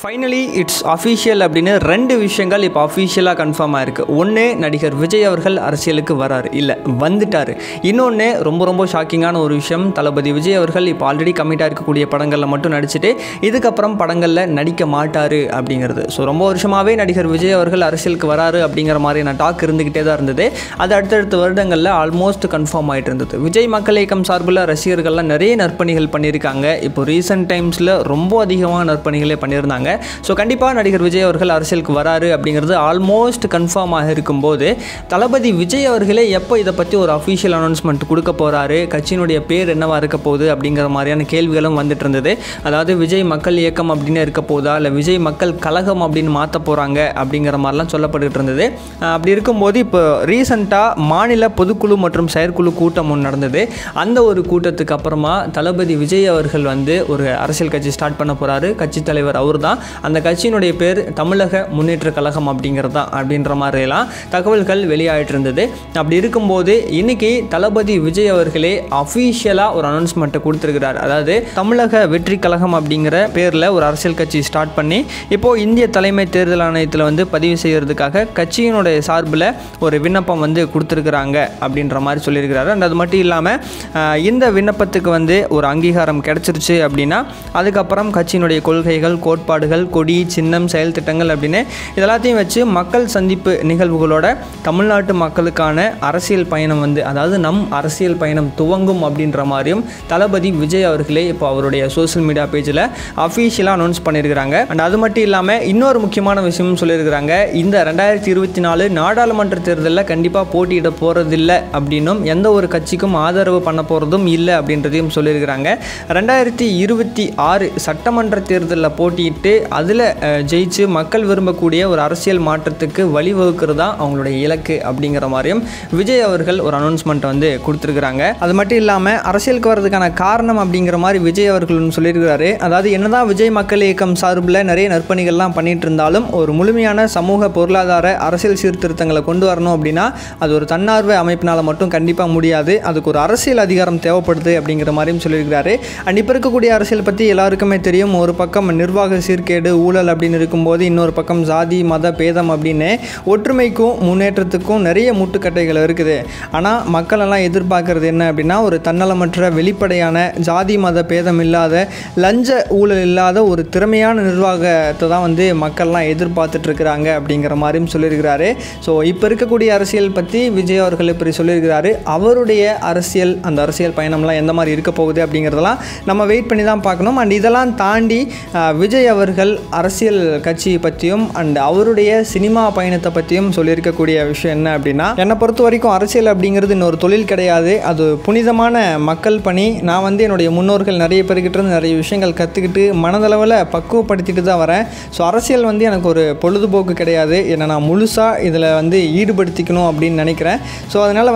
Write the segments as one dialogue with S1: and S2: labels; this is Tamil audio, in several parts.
S1: ஃபைனலி இட்ஸ் அஃபீஷியல் அப்படின்னு ரெண்டு விஷயங்கள் இப்போ அஃபீஷியலாக கன்ஃபார்ம் ஆயிருக்கு. ஒன்று, நடிகர் விஜய் அவர்கள் அரசியலுக்கு வராரு, இல்லை வந்துட்டார். இன்னொன்று ரொம்ப ஷாக்கிங்கான ஒரு விஷயம், தளபதி விஜய் அவர்கள் இப்போ ஆல்ரெடி கமிட்டாக இருக்கக்கூடிய படங்களில் மட்டும் நடிச்சுட்டு இதுக்கப்புறம் படங்களில் நடிக்க மாட்டார் அப்படிங்கிறது. ஸோ ரொம்ப வருஷமாகவே நடிகர் விஜய் அவர்கள் அரசியலுக்கு வராரு அப்படிங்கிற மாதிரியான டாக் இருந்துக்கிட்டே தான் இருந்தது. அது அடுத்தடுத்த வருடங்களில் ஆல்மோஸ்ட் கன்ஃபார்ம் ஆகிட்டு இருந்தது. விஜய் மக்கள் இயக்கம் சார்பில் ரசிகர்கள்லாம் நிறைய நற்பணிகள் பண்ணியிருக்காங்க. இப்போ ரீசெண்ட் டைம்ஸில் ரொம்ப அதிகமான நற்பணிகளே பண்ணியிருந்தாங்க. ஸோ கண்டிப்பாக நடிகர் விஜய் அவர்கள் அரசியலுக்கு வராரு அப்படிங்கிறது ஆல்மோஸ்ட் கன்ஃபார்ம் ஆக இருக்கும்போது, தளபதி விஜய் அவர்களே எப்போ இதை பற்றி ஒரு அஃபீஷியல் அனௌன்ஸ்மெண்ட் கொடுக்க போகிறாரு, கட்சியினுடைய பேர் என்னவா இருக்க போகுது அப்படிங்கிற மாதிரியான கேள்விகளும் வந்துட்டு இருந்தது. அதாவது விஜய் மக்கள் இயக்கம் அப்படின்னு இருக்க போதா, இல்லை விஜய் மக்கள் கழகம் அப்படின்னு மாற்ற போகிறாங்க அப்படிங்கிற மாதிரிலாம் சொல்லப்பட்டு இருந்தது. அப்படி இருக்கும்போது இப்போ ரீசெண்டாக மாநில பொதுக்குழு மற்றும் செயற்குழு கூட்டம் ஒன்று நடந்தது. அந்த ஒரு கூட்டத்துக்கு அப்புறமா தளபதி விஜய் அவர்கள் ஒரு அரசியல் கட்சி ஸ்டார்ட் பண்ண போகிறாரு. கட்சி தலைவர் அவர் தான். அந்த கட்சியினுடைய பேர் தமிழக முன்னேற்ற கழகம் அப்படிங்கிறது தான் அப்படின்ற மாதிரிலாம் தகவல்கள் வெளியாகிட்டு இருந்தது. அப்படி இருக்கும்போது இன்னைக்கு தளபதி விஜய் அவர்களே அஃபீஷியலாக ஒரு அனௌன்ஸ்மெண்ட்டை கொடுத்துருக்கிறார். அதாவது தமிழக வெற்றி கழகம் அப்படிங்கிற பேரில் ஒரு அரசியல் கட்சி ஸ்டார்ட் பண்ணி இப்போது இந்திய தலைமை தேர்தல் ஆணையத்தில் பதிவு செய்கிறதுக்காக கட்சியினுடைய சார்பில் ஒரு விண்ணப்பம் கொடுத்துருக்குறாங்க அப்படின்ற மாதிரி சொல்லியிருக்கிறாரு. அண்ட் அது மட்டும் இல்லாமல் இந்த விண்ணப்பத்துக்கு ஒரு அங்கீகாரம் கிடைச்சிருச்சு அப்படின்னா அதுக்கப்புறம் கட்சியினுடைய கொள்கைகள், கோட்பாடுகள், கொடி, சின்னம், செயல் திட்டங்கள் அப்படின்னு இதெல்லாத்தையும் வச்சு மக்கள் சந்திப்பு நிகழ்வுகளோட தமிழ்நாட்டு மக்களுக்கான அரசியல் பயணம் அதாவது நம் அரசியல் பயணம் துவங்கும் அப்படின்ற மாதிரியும் தளபதி விஜய் அவர்களே இப்போ அவருடைய சோசியல் மீடியா பேஜில் அஃபீஷியலாக அனௌன்ஸ் பண்ணியிருக்கிறாங்க. அண்ட் அது மட்டும் இல்லாமல் இன்னொரு முக்கியமான விஷயமும் சொல்லியிருக்கிறாங்க. இந்த 2024 நாடாளுமன்ற தேர்தலில் கண்டிப்பாக போட்டியிட போகிறதில்லை அப்படின்னும் எந்த ஒரு கட்சிக்கும் ஆதரவு பண்ண போகிறதும் இல்லை அப்படின்றதையும் சொல்லியிருக்கிறாங்க. 2026 சட்டமன்ற தேர்தலில் போட்டியிட்டு அதில் ஜெயிச்சு மக்கள் விரும்பக்கூடிய ஒரு அரசியல் மாற்றத்துக்கு வழிவகுக்கிறது தான் அவங்களுடைய இலக்கு அப்படிங்கிற மாதிரியும் விஜய் அவர்கள் ஒரு அனௌன்ஸ்மெண்ட் கொடுத்துருக்குறாங்க. அது மட்டும் இல்லாமல் அரசியலுக்கு வர்றதுக்கான காரணம் அப்படிங்கிற மாதிரி விஜய் அவர்கள் சொல்லியிருக்கிறாரு. அதாவது என்னதான் விஜய் மக்கள் இயக்கம் சார்பில் நிறைய நற்பணிகள்லாம் பண்ணிட்டு இருந்தாலும் ஒரு முழுமையான சமூக பொருளாதார அரசியல் சீர்திருத்தங்களை கொண்டு வரணும் அப்படின்னா அது ஒரு தன்னார்வ அமைப்பினால் மட்டும் கண்டிப்பாக முடியாது. அதுக்கு ஒரு அரசியல் அதிகாரம் தேவைப்படுது அப்படிங்கிற மாதிரியும் சொல்லியிருக்கிறாரு. அண்ட் இப்போ இருக்கக்கூடிய அரசியல் பற்றி எல்லாருக்குமே தெரியும். ஒரு பக்கம் நிர்வாக சீர்கேடு, ஊழல் அப்படின்னு இருக்கும்போது இன்னொரு பக்கம் ஜாதி மத பேதம் அப்படின்னு ஒற்றுமைக்கும் முன்னேற்றத்துக்கும் நிறைய முட்டுக்கட்டைகள் இருக்குது. ஆனால் மக்களெல்லாம் எதிர்பார்க்கறது என்ன அப்படின்னா ஒரு தன்னலமற்ற வெளிப்படையான ஜாதி மத பேதம் இல்லாத லஞ்ச ஊழல் இல்லாத ஒரு திறமையான நிர்வாகத்தை தான் மக்கள்லாம் எதிர்பார்த்துட்டு இருக்கிறாங்க அப்படிங்கிற மாதிரியும் சொல்லியிருக்கிறாரு. ஸோ இப்போ இருக்கக்கூடிய அரசியல் பற்றி விஜய் அவர்கள் இப்படி சொல்லியிருக்கிறாரு. அவருடைய அரசியல், அந்த அரசியல் பயணம்லாம் எந்த மாதிரி இருக்க போகுது அப்படிங்கிறதெல்லாம் நம்ம வெயிட் பண்ணி தான் பார்க்கணும். அண்ட் இதெல்லாம் தாண்டி விஜய் அவர்கள் அரசியல் கட்சியை பற்றியும் அண்ட் அவருடைய சினிமா பயணத்தை பற்றியும் சொல்லியிருக்கக்கூடிய விஷயம் என்ன அப்படின்னா, என்னை பொறுத்த வரைக்கும் அரசியல் அப்படிங்கிறது இன்னொரு தொழில் கிடையாது, அது புனிதமான மக்கள் பணி. நான் என்னுடைய முன்னோர்கள் நிறைய பேர்கிட்ட இருந்து நிறைய விஷயங்கள் கற்றுக்கிட்டு மனதளவில் பக்குவப்படுத்திட்டு தான் வரேன். ஸோ அரசியல் எனக்கு ஒரு பொழுதுபோக்கு கிடையாது, என்னை நான் முழுசாக இதில் ஈடுபடுத்திக்கணும் அப்படின்னு நினைக்கிறேன். ஸோ அதனால்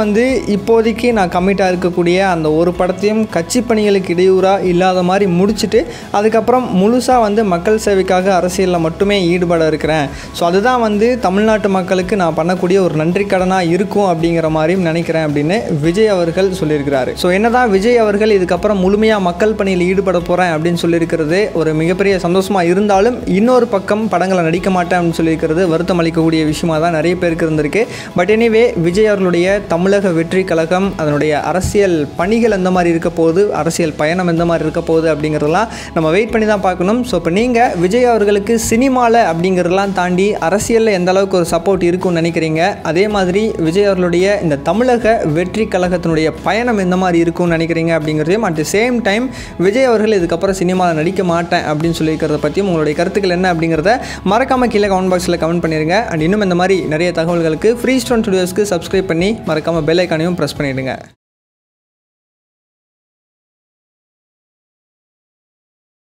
S1: இப்போதைக்கு நான் கமிட்டாக இருக்கக்கூடிய அந்த ஒரு படத்தையும் கட்சி பணிகளுக்கு இடையூறாக இல்லாத மாதிரி முடிச்சுட்டு அதுக்கப்புறம் முழுசாக மக்கள் சேவைக்காக அரசியலில் மட்டுமே ஈடுபட இருக்கிறேன். ஸோ அதுதான் தமிழ்நாட்டு மக்களுக்கு நான் பண்ணக்கூடிய ஒரு நன்றி கடனாக இருக்கும் அப்படிங்கிற மாதிரியும் நினைக்கிறேன் அப்படின்னு விஜய் அவர்கள் சொல்லியிருக்கிறாரு. ஸோ என்னதான் விஜய் அவர்கள் இதுக்கப்புறம் முழுமையாக மக்கள் பணியில் ஈடுபட போகிறேன் அப்படின்னு சொல்லியிருக்கிறது ஒரு மிகப்பெரிய சந்தோஷமாக இருந்தாலும், இன்னொரு பக்கம் படங்களை நடிக்க மாட்டேன் அப்படின்னு சொல்லியிருக்கிறது வருத்தம் அளிக்கக்கூடிய விஷயமாக தான் நிறைய பேருக்கு இருந்திருக்கு. பட் எனிவே விஜய் அவர்களுடைய தமிழக வெற்றி கழகம், அதனுடைய அரசியல் பணிகள் எந்த மாதிரி இருக்க போகுது, அரசியல் பயணம் எந்த மாதிரி இருக்க போகுது அப்படிங்கிறதெல்லாம் நம்ம வெயிட் பண்ணி தான் பார்க்கணும். ஸோ இப்போ நீங்கள் விஜய் அவர்களுக்கு சினிமாவில் அப்படிங்கிறதெல்லாம் தாண்டி அரசியலில் எந்த அளவுக்கு ஒரு சப்போர்ட் இருக்கும்னு நினைக்கிறீங்க, அதே மாதிரி விஜய் அவர்களுடைய இந்த தமிழக வெற்றி கழகத்தினுடைய பயணம் எந்த மாதிரி இருக்கும்னு நினைக்கிறீங்க அப்படிங்கிறதையும், at the same time Vijay அவர்கள் இதுக்கப்புறம் சினிமாவில் நடிக்க மாட்டேன் அப்படின்னு சொல்லியிருக்கிறத பற்றியும் உங்களுடைய கருத்துக்கள் என்ன அப்படிங்கிறத மறக்காமல் கீழே கமெண்ட் பாக்ஸில் கமெண்ட் பண்ணிடுங்க. அண்ட் இன்னும் இந்த மாதிரி நிறைய தகவல்களுக்கு ஃப்ரீ ஸ்டோன் ஸ்டுடியோஸ்க்கு சப்ஸ்கிரைப் பண்ணி மறக்காமல் பெல் ஐக்கானையும் ப்ரெஸ் பண்ணிவிடுங்க.